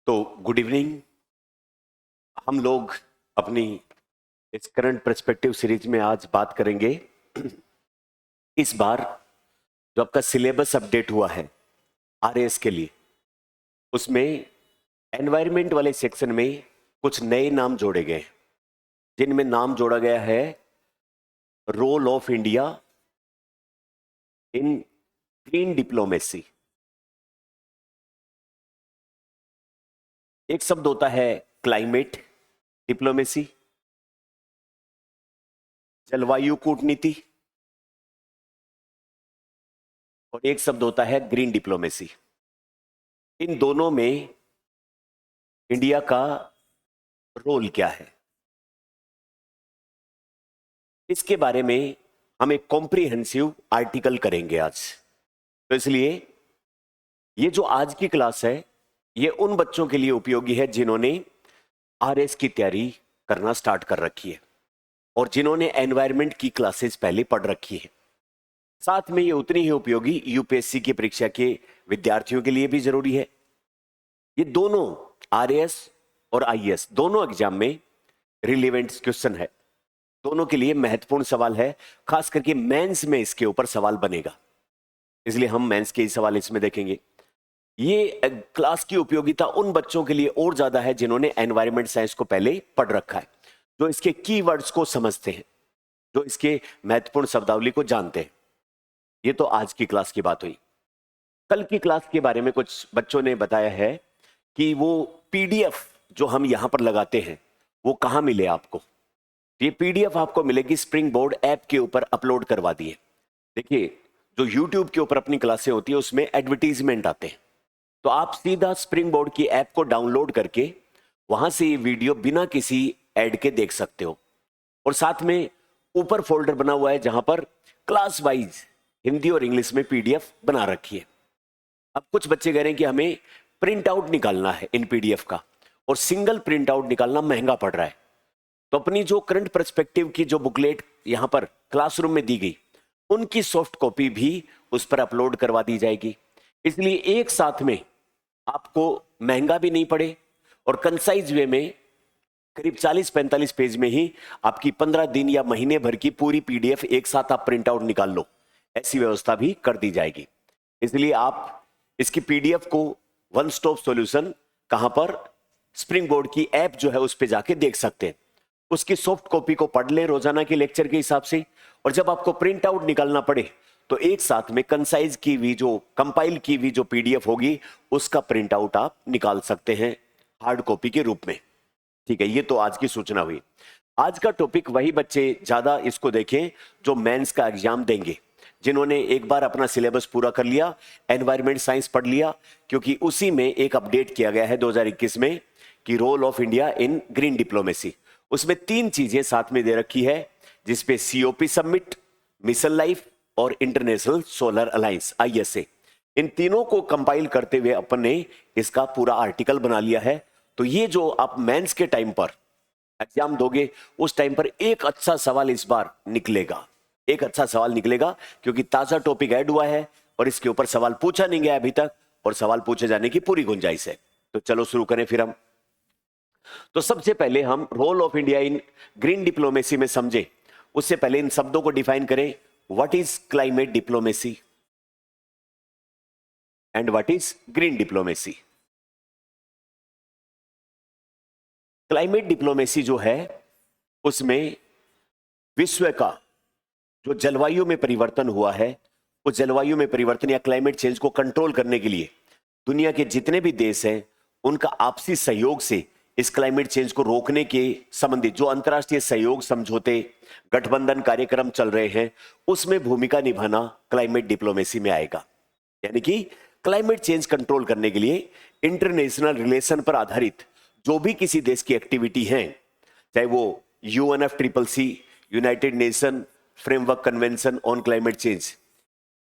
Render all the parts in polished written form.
तो good evening. हम लोग अपनी इस करंट पर्सपेक्टिव सीरीज में आज बात करेंगे। इस बार जो आपका सिलेबस अपडेट हुआ है आरएएस के लिए, उसमें एनवायरनमेंट वाले सेक्शन में कुछ नए नाम जोड़े गए हैं, जिनमें नाम जोड़ा गया है role of India in green diplomacy. एक शब्द होता है क्लाइमेट डिप्लोमेसी, जलवायु कूटनीति, और एक शब्द होता है ग्रीन डिप्लोमेसी। इन दोनों में इंडिया का रोल क्या है, इसके बारे में हम एक कॉम्प्रिहेंसिव आर्टिकल करेंगे आज। तो इसलिए ये जो आज की क्लास है ये उन बच्चों के लिए उपयोगी है जिन्होंने आरएस की तैयारी करना स्टार्ट कर रखी है और जिन्होंने एनवायरनमेंट की क्लासेस पहले पढ़ रखी है। साथ में ये उतनी ही उपयोगी यूपीएससी की परीक्षा के विद्यार्थियों के लिए भी जरूरी है। ये दोनों आरएएस और आईएएस दोनों एग्जाम में रिलेवेंट क्वेश्चन है, दोनों के लिए महत्वपूर्ण सवाल है। खास करके मेंस में इसके ऊपर सवाल बनेगा, इसलिए हम मेंस के ही सवाल इसमें देखेंगे। ये क्लास की उपयोगिता उन बच्चों के लिए और ज्यादा है जिन्होंने एनवायरनमेंट साइंस को पहले पढ़ रखा है, जो इसके कीवर्ड्स को समझते हैं, जो इसके महत्वपूर्ण शब्दावली को जानते हैं। ये तो आज की क्लास की बात हुई। कल की क्लास के बारे में कुछ बच्चों ने बताया है कि वो पीडीएफ जो हम यहां पर लगाते हैं वो कहां मिले आपको। ये पीडीएफ आपको मिलेगी स्प्रिंग बोर्ड ऐप के ऊपर अपलोड करवा दिए। देखिए, जो यूट्यूब के ऊपर अपनी क्लासें होती है उसमें एडवर्टीजमेंट आते हैं, तो आप सीधा स्प्रिंग बोर्ड की ऐप को डाउनलोड करके वहां से ये वीडियो बिना किसी ऐड के देख सकते हो। और साथ में ऊपर फोल्डर बना हुआ है जहां पर क्लास वाइज हिंदी और इंग्लिश में पीडीएफ बना रखी है। अब कुछ बच्चे कह रहे हैं कि हमें प्रिंट आउट निकालना है इन पीडीएफ का, और सिंगल प्रिंट आउट निकालना महंगा पड़ रहा है। तो अपनी जो करंट पर्सपेक्टिव की जो बुकलेट यहां पर क्लासरूम में दी गई, उनकी सॉफ्ट कॉपी भी उस पर अपलोड करवा दी जाएगी। इसलिए एक साथ में आपको महंगा भी नहीं पड़े और कंसाइज वे में करीब 40-45 पेज में ही आपकी 15 दिन या महीने भर की पूरी पीडीएफ एक साथ आप प्रिंट आउट निकाल लो, ऐसी व्यवस्था भी कर दी जाएगी। इसलिए आप इसकी पीडीएफ को वन स्टॉप सॉल्यूशन कहां पर, स्प्रिंग बोर्ड की ऐप जो है उस पर जाके देख सकते हैं। उसकी सॉफ्ट कॉपी को पढ़ ले रोजाना के लेक्चर के हिसाब से, और जब आपको प्रिंट आउट निकालना पड़े तो एक साथ में कंसाइज की हुई जो कंपाइल की हुई जो पीडीएफ होगी उसका प्रिंट आउट आप निकाल सकते हैं हार्ड कॉपी के रूप में। ठीक है, ये तो आज की सूचना हुई। आज का टॉपिक वही बच्चे ज्यादा इसको देखें जो मेंस का एग्जाम देंगे, जिन्होंने एक बार अपना सिलेबस पूरा कर लिया, एनवायरनमेंट साइंस पढ़ लिया, क्योंकि उसी में एक अपडेट किया गया है 2021 में कि role of India in green diplomacy. उसमें 3 चीजें साथ में दे रखी है, जिसपे सीओपी समिट, मिशन लाइफ और इंटरनेशनल सोलर अलायंस आईएसए, इन तीनों को कंपाइल करते हुए अपन ने इसका पूरा आर्टिकल बना लिया है। तो ये जो आप मेंस के टाइम पर एग्जाम दोगे उस टाइम पर एक अच्छा सवाल इस बार निकलेगा, एक अच्छा सवाल निकलेगा, क्योंकि ताजा टॉपिक ऐड हुआ है और इसके ऊपर सवाल पूछा नहीं गया अभी तक, और सवाल पूछे जाने की पूरी गुंजाइश है। तो चलो शुरू करें फिर हम। तो सबसे पहले हम role of India in green diplomacy में समझे, उससे पहले इन शब्दों को डिफाइन करें। What is climate diplomacy and what is green diplomacy. Climate diplomacy जो है उसमें विश्व का जो जलवायु में परिवर्तन हुआ है, उस जलवायु में परिवर्तन या क्लाइमेट चेंज को कंट्रोल करने के लिए दुनिया के जितने भी देश हैं उनका आपसी सहयोग से इस क्लाइमेट चेंज को रोकने के संबंधित जो अंतर्राष्ट्रीय सहयोग समझौते, गठबंधन कार्यक्रम चल रहे हैं, उसमें भूमिका निभाना क्लाइमेट डिप्लोमेसी में आएगा। यानी कि क्लाइमेट चेंज कंट्रोल करने के लिए इंटरनेशनल रिलेशन पर आधारित जो भी किसी देश की एक्टिविटी है, चाहे वो UNFCCC, United nation framework convention on climate change,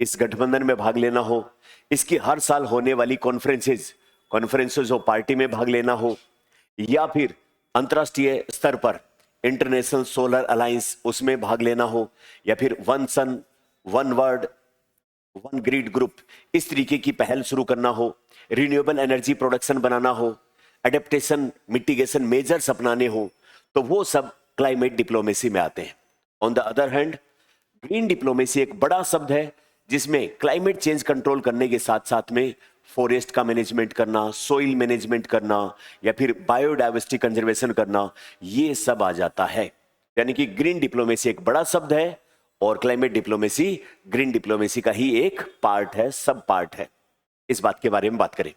इस गठबंधन में भाग लेना हो, इसकी हर साल होने वाली कॉन्फ्रेंसेस ऑफ पार्टी में भाग लेना हो, या फिर अंतरराष्ट्रीय स्तर पर इंटरनेशनल सोलर अलायंस उसमें भाग लेना हो, या फिर one sun one world one grid group इस तरीके की पहल शुरू करना हो, रिन्यूएबल एनर्जी प्रोडक्शन बनाना हो, एडेप्टेशन मिटिगेशन मेजर्स अपनाने हो, तो वो सब क्लाइमेट डिप्लोमेसी में आते हैं। On the other hand, green diplomacy एक बड़ा शब्द है जिसमें क्लाइमेट चेंज कंट्रोल करने के साथ साथ में फॉरेस्ट का मैनेजमेंट करना, सोइल मैनेजमेंट करना या फिर बायोडाइवर्सिटी कंजर्वेशन करना, ये सब आ जाता है। यानी कि ग्रीन डिप्लोमेसी एक बड़ा शब्द है और क्लाइमेट डिप्लोमेसी ग्रीन डिप्लोमेसी का ही एक पार्ट है, सब पार्ट है। इस बात के बारे में बात करें।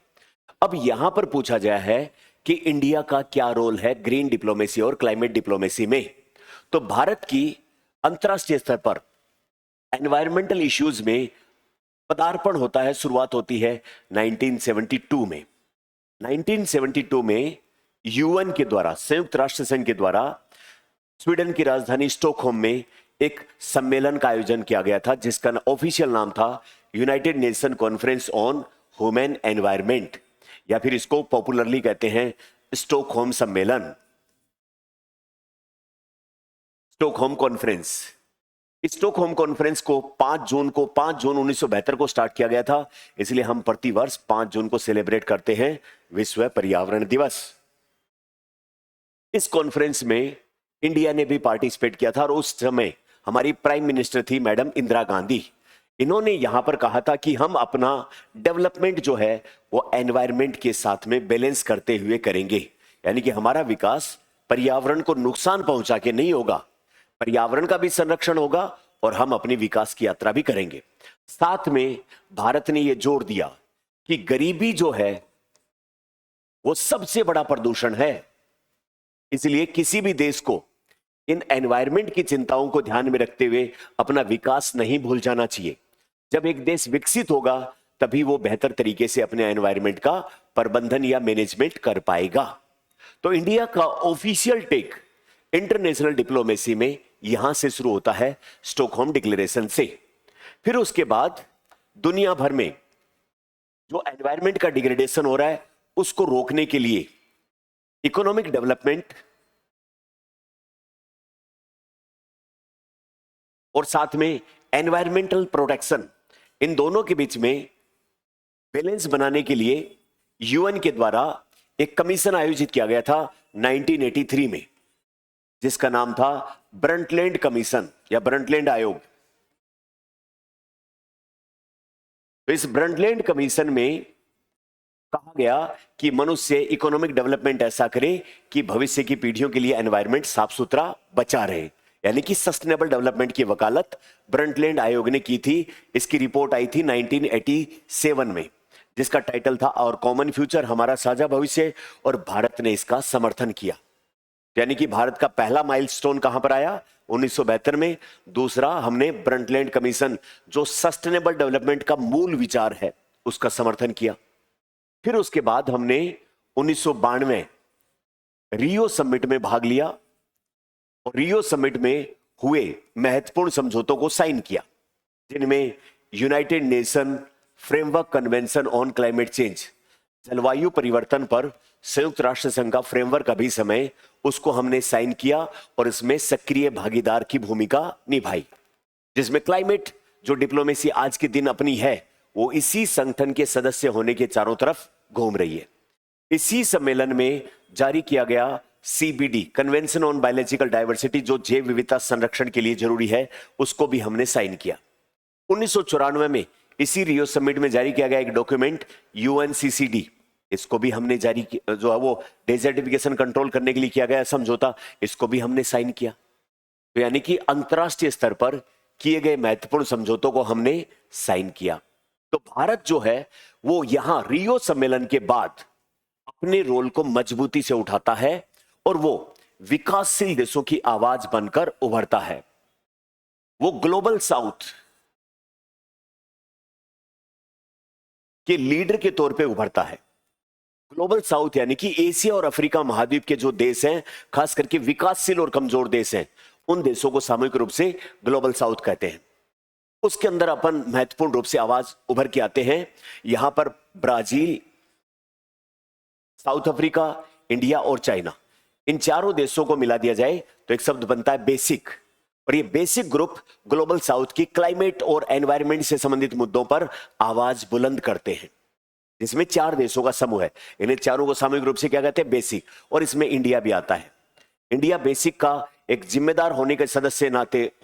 अब यहां पर पूछा गया है कि इंडिया का क्या रोल है ग्रीन डिप्लोमेसी और क्लाइमेट डिप्लोमेसी में। तो भारत की अंतरराष्ट्रीय स्तर पर एनवायरमेंटल इश्यूज में पदार्पण होता है, शुरुआत होती है 1972 में। 1972 में यूएन के द्वारा, संयुक्त राष्ट्र संघ के द्वारा स्वीडन की राजधानी स्टॉकहोम में एक सम्मेलन का आयोजन किया गया था जिसका ऑफिशियल नाम था United nation conference on human environment, या फिर इसको पॉपुलरली कहते हैं स्टॉकहोम सम्मेलन, स्टॉकहोम कॉन्फ्रेंस। स्टॉकहोम कॉन्फ्रेंस को 5 जून 1972 को स्टार्ट किया गया था, इसलिए हम प्रतिवर्ष 5 जून को सेलिब्रेट करते हैं विश्व पर्यावरण दिवस। इस कॉन्फ्रेंस में इंडिया ने भी पार्टिसिपेट किया था और उस समय हमारी प्राइम मिनिस्टर थी मैडम इंदिरा गांधी। इन्होंने यहां पर कहा था कि हम अपना डेवलपमेंट जो है वो एनवायरनमेंट के साथ में बैलेंस करते हुए करेंगे, यानी कि हमारा विकास पर्यावरण को नुकसान पहुंचा के नहीं होगा, पर्यावरण का भी संरक्षण होगा और हम अपनी विकास की यात्रा भी करेंगे। साथ में भारत ने यह जोर दिया कि गरीबी जो है वो सबसे बड़ा प्रदूषण है, इसलिए किसी भी देश को इन एनवायरनमेंट की चिंताओं को ध्यान में रखते हुए अपना विकास नहीं भूल जाना चाहिए। जब एक देश विकसित होगा तभी वो बेहतर तरीके से अपने एनवायरनमेंट का प्रबंधन या मैनेजमेंट कर पाएगा। तो इंडिया का ऑफिशियल टेक इंटरनेशनल डिप्लोमेसी में यहां से शुरू होता है, स्टॉकहोम डिक्लेरेशन से। फिर उसके बाद दुनिया भर में जो एनवायरनमेंट का डिग्रेडेशन हो रहा है उसको रोकने के लिए इकोनॉमिक डेवलपमेंट और साथ में एनवायरमेंटल प्रोटेक्शन, इन दोनों के बीच में बैलेंस बनाने के लिए यूएन के द्वारा एक कमीशन आयोजित किया गया था 1983 में, जिसका नाम था ब्रंटलैंड कमीशन या ब्रंटलैंड आयोग। तो इस ब्रंटलैंड कमीशन में कहा गया कि मनुष्य इकोनॉमिक डेवलपमेंट ऐसा करे कि भविष्य की पीढ़ियों के लिए एनवायरनमेंट साफ सुथरा बचा रहे, यानी कि सस्टेनेबल डेवलपमेंट की वकालत ब्रंटलैंड आयोग ने की थी। इसकी रिपोर्ट आई थी 1987 में, जिसका टाइटल था और कॉमन फ्यूचर, हमारा साझा भविष्य, और भारत ने इसका समर्थन किया। यानी कि भारत का पहला माइलस्टोन कहां पर आया? 1972 में। दूसरा, हमने ब्रंटलैंड कमीशन जो सस्टेनेबल डेवलपमेंट का मूल विचार है उसका समर्थन किया। फिर उसके बाद हमने 1992 रियो समिट में भाग लिया और रियो समिट में हुए महत्वपूर्ण समझौतों को साइन किया, जिनमें United nation framework convention on climate change, जलवायु परिवर्तन पर संयुक्त राष्ट्र संघ का फ्रेमवर्क अभी समय, उसको हमने साइन किया और इसमें सक्रिय भागीदार की भूमिका निभाई, जिसमें क्लाइमेट जो डिप्लोमेसी आज के दिन अपनी है वो इसी संगठन के सदस्य होने के चारों तरफ घूम रही है। इसी सम्मेलन में जारी किया गया CBD, convention on biological diversity, जो जैव विविधता संरक्षण के लिए जरूरी है, उसको भी हमने साइन किया। 1994 में इसी रियो समिट में जारी किया गया एक डॉक्यूमेंट UNCCD, इसको भी हमने जारी किया, जो है वो डेजर्टिफिकेशन कंट्रोल करने के लिए किया गया समझौता, इसको भी हमने साइन किया। तो यानी कि अंतरराष्ट्रीय स्तर पर किए गए महत्वपूर्ण समझौतों को हमने साइन किया। तो भारत जो है वो यहां रियो सम्मेलन के बाद अपने रोल को मजबूती से उठाता है और वो विकासशील देशों की आवाज बनकर उभरता है। वो ग्लोबल साउथ के लीडर के तौर पे उभरता है। ग्लोबल साउथ यानी कि एशिया और अफ्रीका महाद्वीप के जो देश हैं, खास करके विकासशील और कमजोर देश हैं, उन देशों को सामूहिक रूप से ग्लोबल साउथ कहते हैं। उसके अंदर अपन महत्वपूर्ण रूप से आवाज उभर के आते हैं। यहां पर ब्राजील, साउथ अफ्रीका, इंडिया और चाइना, इन चारों देशों को मिला दिया जाए तो एक शब्द बनता है बेसिक, और ये बेसिक ग्रुप ग्लोबल साउथ की क्लाइमेट और एनवायरनमेंट से संबंधित मुद्दों पर आवाज बुलंद करते हैं। जिसमें 4 देशों का समूह है। इन्हें चारों को सामूहिक रूप से क्या कहते हैं, बेसिक, और इसमें इंडिया भी आता है। इंडिया बेसिक का एक जिम्मेदार होने के सदस्य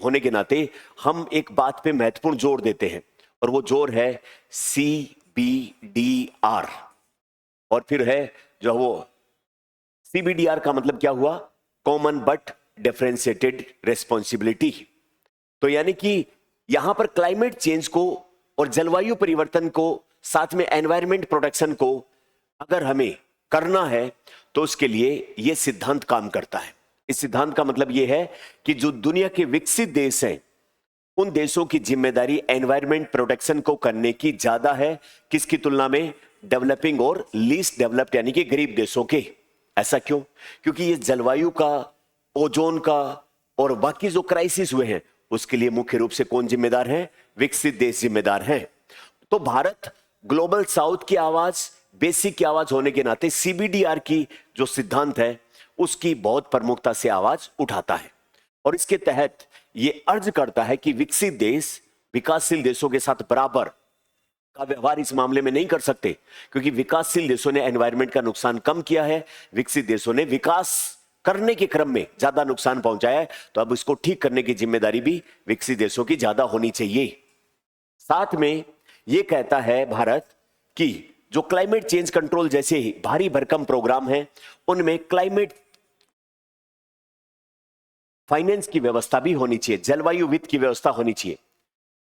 होने के नाते हम एक बात पे महत्वपूर्ण जोर देते हैं, और वो जोर है CBDR। और फिर है जो वो CBDR का मतलब क्या हुआ, कॉमन बट डिफरेंशिएटेड रिस्पॉन्सिबिलिटी। तो यानी कि यहां पर क्लाइमेट चेंज को और जलवायु परिवर्तन को, साथ में एनवायरमेंट प्रोटेक्शन को अगर हमें करना है तो उसके लिए यह सिद्धांत काम करता है। इस सिद्धांत का मतलब यह है कि जो दुनिया के विकसित देश हैं, उन देशों की जिम्मेदारी एनवायरमेंट प्रोटेक्शन को करने की ज्यादा है, किसकी तुलना में, डेवलपिंग और लीस्ट डेवलप्ड यानी कि गरीब देशों के। ऐसा क्यों? क्योंकि ये जलवायु का, ओजोन का और बाकी जो क्राइसिस हुए हैं उसके लिए मुख्य रूप से कौन जिम्मेदार है, विकसित देश जिम्मेदार हैं। तो भारत ग्लोबल साउथ की आवाज, बेसिक की आवाज होने के नाते CBDR की जो सिद्धांत है उसकी बहुत प्रमुखता से आवाज उठाता है, और इसके तहत यह अर्ज करता है कि विकसित देश विकासशील देशों के साथ बराबर का व्यवहार इस मामले में नहीं कर सकते, क्योंकि विकासशील देशों ने एनवायरनमेंट का नुकसान कम किया है, विकसित देशों ने विकास करने के क्रम में ज्यादा नुकसान पहुंचाया है। तो अब इसको ठीक करने की जिम्मेदारी भी विकसित देशों की ज्यादा होनी चाहिए। साथ में यह कहता है भारत कि जो क्लाइमेट चेंज कंट्रोल जैसे ही भारी भरकम प्रोग्राम हैं, उनमें क्लाइमेट फाइनेंस की व्यवस्था भी होनी चाहिए, जलवायु वित्त की व्यवस्था होनी चाहिए।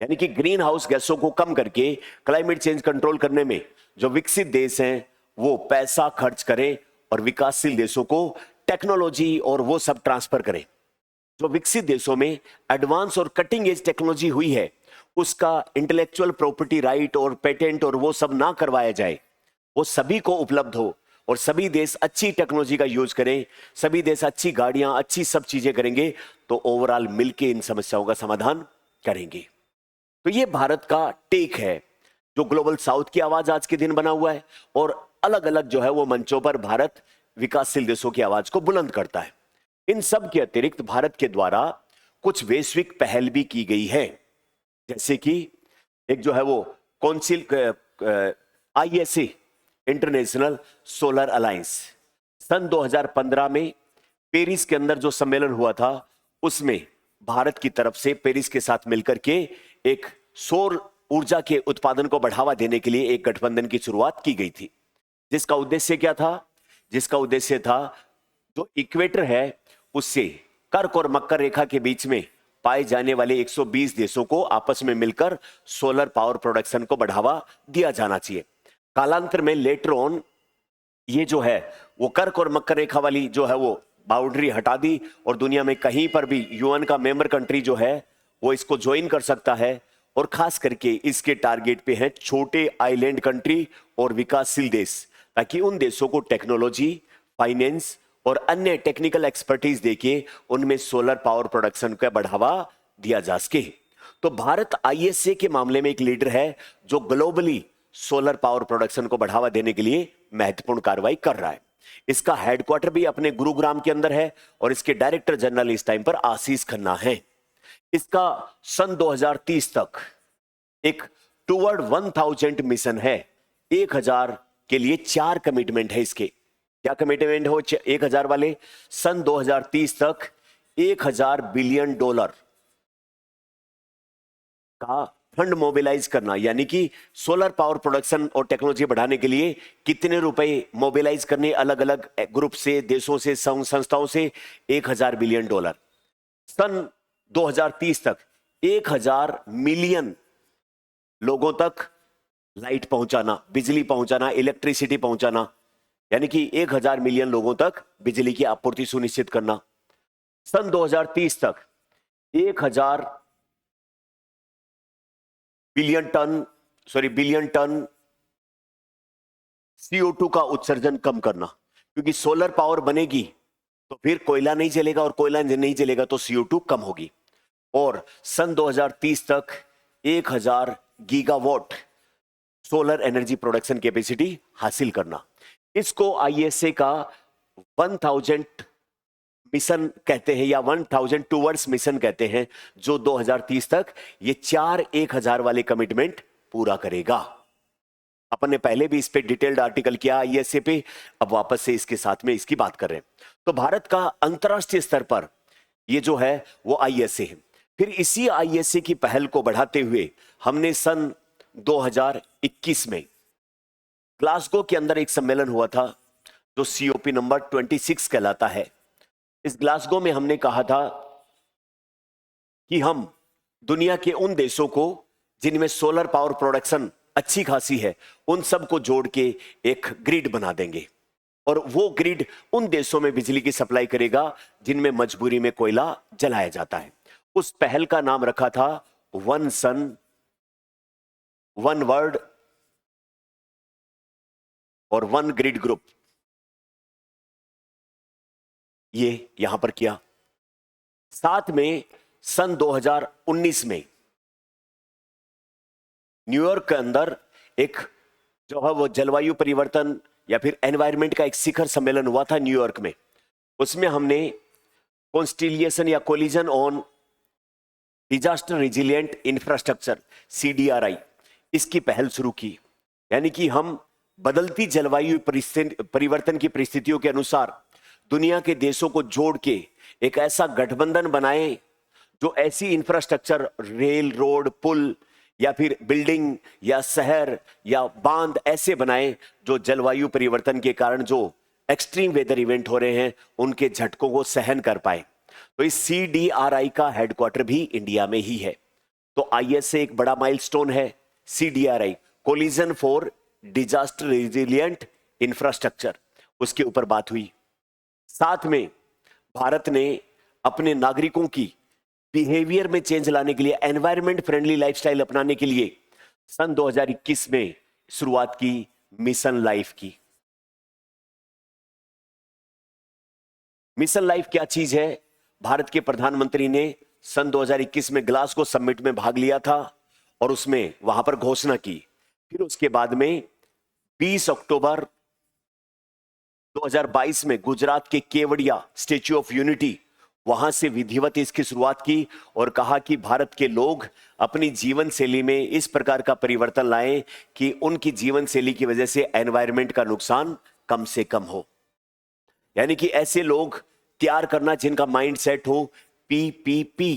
यानी कि ग्रीन हाउस गैसों को कम करके क्लाइमेट चेंज कंट्रोल करने में जो विकसित देश हैं वो पैसा खर्च करें और विकासशील देशों को टेक्नोलॉजी और वो सब ट्रांसफर करें। जो विकसित देशों में एडवांस और कटिंग एज टेक्नोलॉजी हुई है उसका इंटेलेक्चुअल प्रॉपर्टी राइट और पेटेंट और वो सब ना करवाया जाए, वो सभी को उपलब्ध हो और सभी देश अच्छी टेक्नोलॉजी का यूज करें, सभी देश अच्छी गाड़ियां, अच्छी सब चीजें करेंगे तो ओवरऑल मिलके इन समस्याओं का समाधान करेंगे। तो ये भारत का टेक है, जो ग्लोबल साउथ की आवाज आज के दिन बना हुआ है, और अलग अलग जो है वो मंचों पर भारत विकासशील देशों की आवाज को बुलंद करता है। इन सब के अतिरिक्त भारत के द्वारा कुछ वैश्विक पहल भी की गई है, जैसे कि एक जो है वो council ISA international solar alliance, सन 2015 में पेरिस के अंदर जो सम्मेलन हुआ था उसमें भारत की तरफ से पेरिस के साथ मिलकर के एक सौर ऊर्जा के उत्पादन को बढ़ावा देने के लिए एक गठबंधन की शुरुआत की गई थी, जिसका उद्देश्य क्या था, जिसका उद्देश्य था जो इक्वेटर है उससे कर्क और मकर रेखा के बीच में पाए जाने वाले 120 देशों को आपस में मिलकर सोलर पावर प्रोडक्शन को बढ़ावा दिया जाना चाहिए। कालांतर में लेटर ऑन ये जो है वो कर्क और मकर रेखा वाली जो है वो बाउंड्री हटा दी और दुनिया में कहीं पर भी UN का मेंबर कंट्री जो है वो इसको ज्वाइन कर सकता है, और खास करके इसके टारगेट पे हैं छोटे आइलैंड कंट्री और विकासशील देश, ताकि उन देशों को टेक्नोलॉजी, फाइनेंस और अन्य टेक्निकल एक्सपर्टीज देके उनमें सोलर पावर प्रोडक्शन का बढ़ावा दिया जा सके। तो भारत ISA के मामले में एक लीडर है जो ग्लोबली सोलर पावर प्रोडक्शन को बढ़ावा देने के लिए महत्वपूर्ण कार्रवाई कर रहा है। इसका हेडक्वार्टर भी अपने गुरुग्राम के अंदर है और इसके डायरेक्टर जनरल इस टाइम पर आशीष खन्ना है। इसका सन 2030 तक एक टुवर्ड 1000 मिशन है, 1000 के लिए 4 कमिटमेंट है। इसके क्या कमिटमेंट हो 1000 वाले, सन 2030 तक $1000 बिलियन का फंड मोबिलाइज करना, यानी कि सोलर पावर प्रोडक्शन और टेक्नोलॉजी बढ़ाने के लिए कितने रुपए मोबिलाइज करने अलग अलग ग्रुप से, देशों से, संस्थाओं से, $1000 बिलियन। सन 2030 तक 1000 मिलियन लोगों तक लाइट पहुंचाना, बिजली पहुंचाना, इलेक्ट्रिसिटी पहुंचाना, यानी कि 1000 मिलियन लोगों तक बिजली की आपूर्ति सुनिश्चित करना। सन 2030 तक 1000 बिलियन टन CO2 का उत्सर्जन कम करना, क्योंकि सोलर पावर बनेगी तो फिर कोयला नहीं चलेगा और कोयला नहीं चलेगा तो CO2 कम होगी। और सन 2030 तक 1000 gigawatt solar energy production capacity हासिल करना। इसको ISA का 1000 मिशन कहते हैं या 1000 टूवर्ड्स मिशन कहते हैं, जो 2030 तक ये 4 1000 वाले कमिटमेंट पूरा करेगा। अपन ने पहले भी इस पे डिटेल्ड आर्टिकल किया आईएसए पे, अब वापस से इसके साथ में इसकी बात कर रहे हैं। तो भारत का अंतर्राष्ट्रीय स्तर पर ये जो है वो आईएसए है। फिर इसी आईएसए की पहल को बढ़ाते हुए हमने सन 2021 में ग्लासगो के अंदर एक सम्मेलन हुआ था जो सीओपी नंबर 26 कहलाता है। इस ग्लासगो में हमने कहा था कि हम दुनिया के उन देशों को जिनमें सोलर पावर प्रोडक्शन अच्छी खासी है, उन सबको जोड़ के एक ग्रिड बना देंगे, और वो ग्रिड उन देशों में बिजली की सप्लाई करेगा जिनमें मजबूरी में कोयला जलाया जाता है। उस पहल का नाम रखा था वन सन वन वर्ल्ड और वन ग्रिड ग्रुप। ये यहां पर किया। साथ में सन 2019 में न्यूयॉर्क के अंदर एक जो है वो जलवायु परिवर्तन या फिर एनवायरनमेंट का एक शिखर सम्मेलन हुआ था न्यूयॉर्क में। उसमें हमने कॉन्स्टिलिएशन या collision on disaster resilient infrastructure CDRI इसकी पहल शुरू की। यानी कि हम बदलती जलवायु परिवर्तन की परिस्थितियों के अनुसार दुनिया के देशों को जोड़ के एक ऐसा गठबंधन बनाएं जो ऐसी इंफ्रास्ट्रक्चर, रेल, रोड, पुल या फिर बिल्डिंग या शहर या बांध ऐसे बनाएं जो जलवायु परिवर्तन के कारण जो एक्सट्रीम वेदर इवेंट हो रहे हैं उनके झटकों को सहन कर पाए। तो इस CDRI का हेडक्वार्टर भी इंडिया में ही है। तो ISA एक बड़ा माइलस्टोन है। CDRI collision for disaster resilient infrastructure, उसके ऊपर बात हुई। साथ में भारत ने अपने नागरिकों की बिहेवियर में चेंज लाने के लिए, एनवायरमेंट फ्रेंडली लाइफस्टाइल अपनाने के लिए सन 2021 में शुरुआत की मिशन लाइफ की। मिशन लाइफ क्या चीज है? भारत के प्रधानमंत्री ने सन 2021 में ग्लासगो समिट में भाग लिया था और उसमें वहां पर घोषणा की। फिर उसके बाद में 20 अक्टूबर 2022 में गुजरात के केवड़िया स्टैच्यू ऑफ यूनिटी, वहां से विधिवत इसकी शुरुआत की और कहा कि भारत के लोग अपनी जीवन शैली में इस प्रकार का परिवर्तन लाएं कि उनकी जीवन शैली की वजह से एनवायरनमेंट का नुकसान कम से कम हो। यानी कि ऐसे लोग तैयार करना जिनका माइंड सेट हो PPP,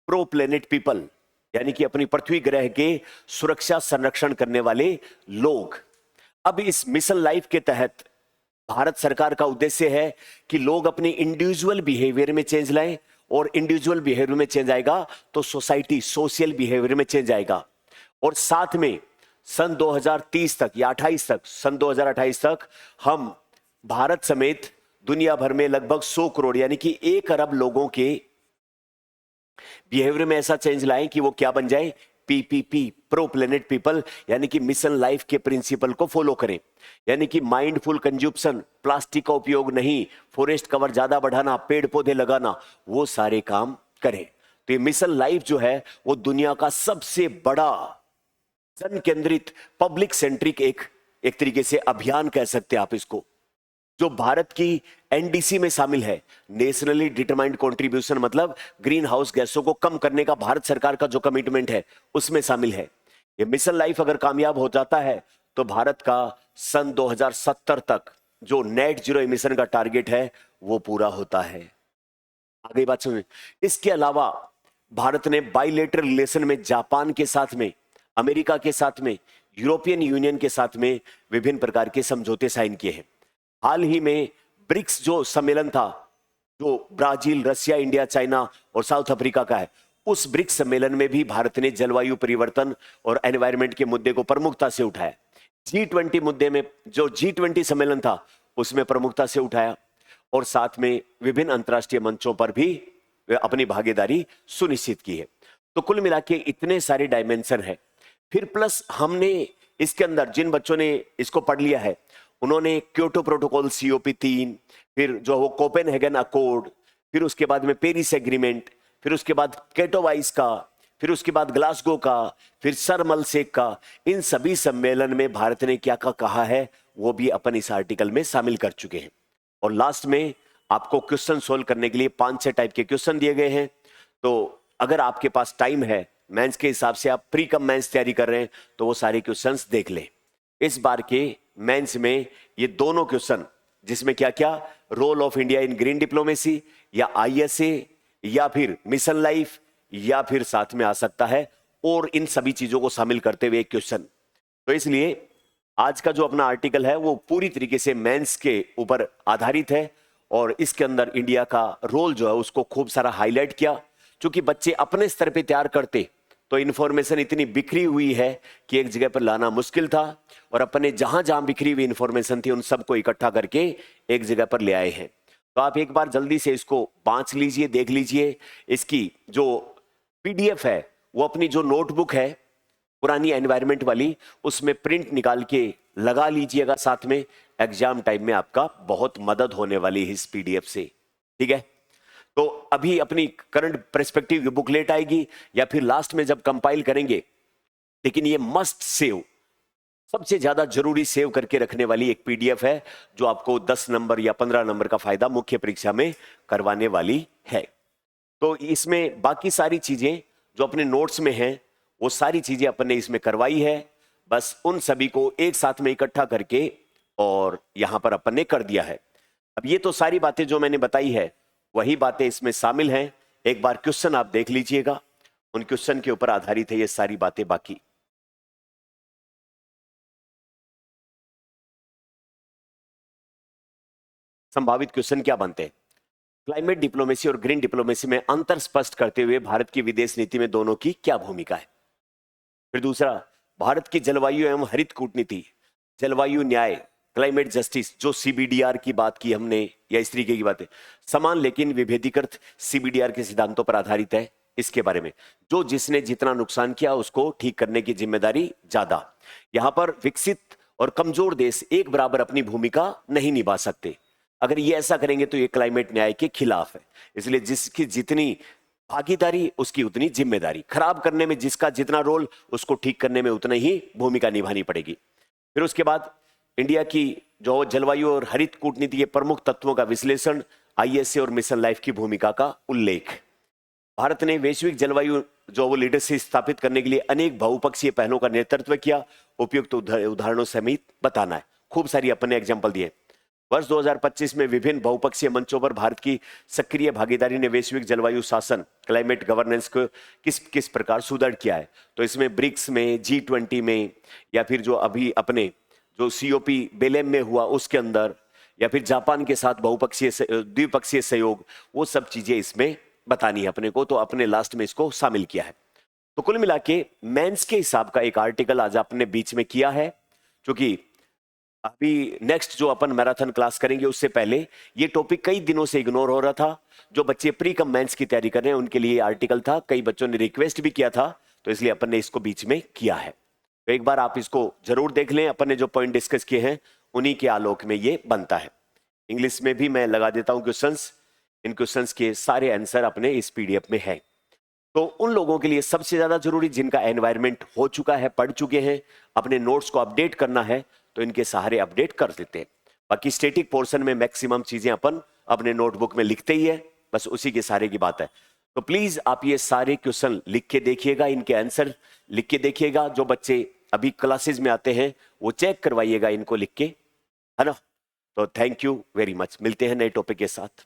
प्रो प्लेनेट पीपल, यानी कि अपनी पृथ्वी ग्रह के सुरक्षा संरक्षण करने वाले लोग। अब इस मिशन लाइफ के तहत भारत सरकार का उद्देश्य है कि लोग अपनी इंडिविजुअल बिहेवियर में चेंज लाएं, और इंडिविजुअल बिहेवियर में चेंज आएगा तो सोसाइटी सोशल बिहेवियर में चेंज आएगा। और साथ में सन 2030 तक या 28 तक, सन 2028 तक हम भारत समेत दुनिया भर में लगभग 100 करोड़ यानी कि 1 अरब लोगों के बिहेवियर में ऐसा चेंज लाएं कि वो क्या बन जाए? PPP, प्रो प्लेनेट पीपल, यानी कि मिशन लाइफ के प्रिंसिपल को फॉलो करें। यानी कि माइंडफुल कंज्यूप्शन, प्लास्टिक का उपयोग नहीं, फॉरेस्ट कवर ज्यादा बढ़ाना, पेड़ पौधे लगाना, वो सारे काम करें। तो ये मिशन लाइफ जो है वो दुनिया का सबसे बड़ा जन केंद्रित पब्लिक सेंट्रिक एक तरीके से अभियान कह सकते हैं आप इसको, जो भारत की NDC में शामिल है। नेशनली डिटरमाइंड कंट्रीब्यूशन, मतलब ग्रीन हाउस गैसों को कम करने का भारत सरकार का जो कमिटमेंट है उसमें शामिल है। ये मिशन लाइफ अगर कामयाब हो जाता है तो भारत का सन 2070 तक जो नेट जीरो एमिशन का टारगेट है वो पूरा होता है। आगे बात सुनिए। इसके अलावा भारत ने बाइलेटरल रिलेशन में जापान के साथ में, अमेरिका के साथ में, यूरोपियन यूनियन के साथ में विभिन्न प्रकार के समझौते साइन किए हैं। हाल ही में ब्रिक्स जो सम्मेलन था, जो ब्राजील, रशिया, इंडिया, चाइना और साउथ अफ्रीका का है, उस ब्रिक्स सम्मेलन में भी भारत ने जलवायु परिवर्तन और एनवायरनमेंट के मुद्दे को प्रमुखता से उठाया। G20 मुद्दे में, जो G20 सम्मेलन था उसमें प्रमुखता से उठाया, और साथ में विभिन्न अंतर्राष्ट्रीय मंचों पर भी अपनी भागीदारी सुनिश्चित की है। तो कुल मिला के इतने सारे डायमेंशन है। फिर प्लस हमने इसके अंदर जिन बच्चों ने इसको पढ़ लिया है उन्होंने क्योटो प्रोटोकॉल COP3, फिर जो वो कोपेनहेगन अकॉर्ड, फिर उसके बाद में पेरिस एग्रीमेंट, फिर उसके बाद केटोवाइस का, फिर उसके बाद ग्लासगो का, फिर शर्म शेख का, इन सभी सम्मेलन में भारत ने क्या कहा है वो भी अपन इस आर्टिकल में शामिल कर चुके हैं। और लास्ट में आपको क्वेश्चन सोल्व करने के लिए 5-6 टाइप के क्वेश्चन दिए गए हैं। तो अगर आपके पास टाइम है, मेंस के हिसाब से आप प्री कम मेंस तैयारी कर रहे हैं तो वो सारे क्वेश्चंस देख लें। इस बार के मेंस में ये दोनों क्वेश्चन, जिसमें क्या क्या, role of India in green diplomacy, या ISA, या फिर मिशन लाइफ, या फिर साथ में आ सकता है और इन सभी चीजों को शामिल करते हुए एक क्वेश्चन। तो इसलिए आज का जो अपना आर्टिकल है वो पूरी तरीके से मेंस के ऊपर आधारित है और इसके अंदर इंडिया का रोल जो है उसको खूब सारा हाईलाइट किया। क्योंकि बच्चे अपने स्तर पे तैयार करते तो इन्फॉर्मेशन इतनी बिखरी हुई है कि एक जगह पर लाना मुश्किल था, और अपने जहां जहां बिखरी हुई इन्फॉर्मेशन थी उन सबको इकट्ठा करके एक जगह पर ले आए हैं। तो आप एक बार जल्दी से इसको बांच लीजिए, देख लीजिए। इसकी जो PDF है वो अपनी जो नोटबुक है पुरानी एनवायरनमेंट वाली, उसमें प्रिंट निकाल के लगा लीजिएगा साथ में। एग्जाम टाइम में आपका बहुत मदद होने वाली है इस PDF से, ठीक है। तो अभी अपनी करंट पर्सपेक्टिव की बुकलेट आएगी या फिर लास्ट में जब कंपाइल करेंगे, लेकिन ये मस्ट सेव, सबसे ज्यादा जरूरी सेव करके रखने वाली एक PDF है जो आपको 10 नंबर या 15 नंबर का फायदा मुख्य परीक्षा में करवाने वाली है। तो इसमें बाकी सारी चीजें जो अपने नोट्स में हैं वो सारी चीजें अपन ने इसमें करवाई है, बस उन सभी को एक साथ में इकट्ठा करके और यहां पर अपन ने कर दिया है। अब ये तो सारी बातें जो मैंने बताई है वही बातें इसमें शामिल हैं। एक बार क्वेश्चन आप देख लीजिएगा, उन क्वेश्चन के ऊपर आधारित है ये सारी बातें। बाकी संभावित क्वेश्चन क्या बनते हैं? क्लाइमेट डिप्लोमेसी और ग्रीन डिप्लोमेसी में अंतर स्पष्ट करते हुए भारत की विदेश नीति में दोनों की क्या भूमिका है? फिर दूसरा, भारत की जलवायु एवं हरित कूटनीति, जलवायु न्याय, क्लाइमेट जस्टिस, जो CBDR की बात की हमने या इस तरीके की बातें, समान लेकिन विभेदीकृत CBDR के सिद्धांतों पर आधारित है। इसके बारे में, जो जिसने जितना नुकसान किया उसको ठीक करने की जिम्मेदारी ज्यादा। यहां पर विकसित और कमजोर देश एक बराबर अपनी भूमिका नहीं निभा सकते। अगर ये ऐसा करेंगे तो ये क्लाइमेट न्याय के खिलाफ है। इसलिए जिसकी जितनी भागीदारी उसकी उतनी जिम्मेदारी, खराब करने में जिसका जितना रोल उसको ठीक करने में उतना ही भूमिका निभानी पड़ेगी। फिर उसके बाद इंडिया की जो जलवायु और हरित कूटनीति के प्रमुख तत्वों का विश्लेषण, ISA और मिशन लाइफ की भूमिका का उल्लेख। भारत ने वैश्विक जलवायु जो वो लीडरशिप स्थापित करने के लिए अनेक बहुपक्षीय पहलों का नेतृत्व किया। उपयुक्त उदाहरणों समेत बताना है। खूब सारी अपने एग्जाम्पल दिए। वर्ष 2025 में विभिन्न बहुपक्षीय मंचों पर भारत की सक्रिय भागीदारी ने वैश्विक जलवायु शासन, क्लाइमेट गवर्नेंस को किस किस प्रकार सुदृढ़ किया है। तो इसमें ब्रिक्स में, G20 में, या फिर जो अभी अपने जो COP बेलेम में हुआ उसके अंदर, या फिर जापान के साथ बहुपक्षीय द्विपक्षीय सहयोग, वो सब चीजें इसमें बतानी है अपने को। तो अपने लास्ट में इसको शामिल किया है। तो कुल मिला के मेंस के हिसाब का एक आर्टिकल आज आपने बीच में किया है। क्योंकि अभी नेक्स्ट जो अपन मैराथन क्लास करेंगे उससे पहले ये टॉपिक कई दिनों से इग्नोर हो रहा था। जो बच्चे प्री कम मेंस की तैयारी कर रहे हैं उनके लिए आर्टिकल था, कई बच्चों ने रिक्वेस्ट भी किया था, तो इसलिए अपन ने इसको बीच में किया है। तो एक बार आप इसको जरूर देख लें। अपन ने जो पॉइंट डिस्कस किए हैं उन्हीं के आलोक में ये बनता है। इंग्लिश में भी मैं लगा देता हूं क्वेश्चंस। इन क्वेश्चंस के सारे आंसर अपने इस PDF में है। तो उन लोगों के लिए सबसे ज्यादा जरूरी जिनका एनवायरनमेंट हो चुका है, पढ़ चुके हैं, अपने नोट्स को अपडेट करना है, तो इनके सहारे अपडेट कर देते हैं। बाकी स्टैटिक पोर्शन में मैक्सिमम चीजें अपन अपने नोटबुक में लिखते ही है, बस उसी के सहारे की बात है। तो प्लीज आप ये सारे क्वेश्चन लिख के देखिएगा, इनके आंसर लिख के देखिएगा। जो बच्चे अभी क्लासेज में आते हैं वो चेक करवाइएगा इनको लिख के, है ना। तो थैंक यू वेरी मच। मिलते हैं नए टॉपिक के साथ।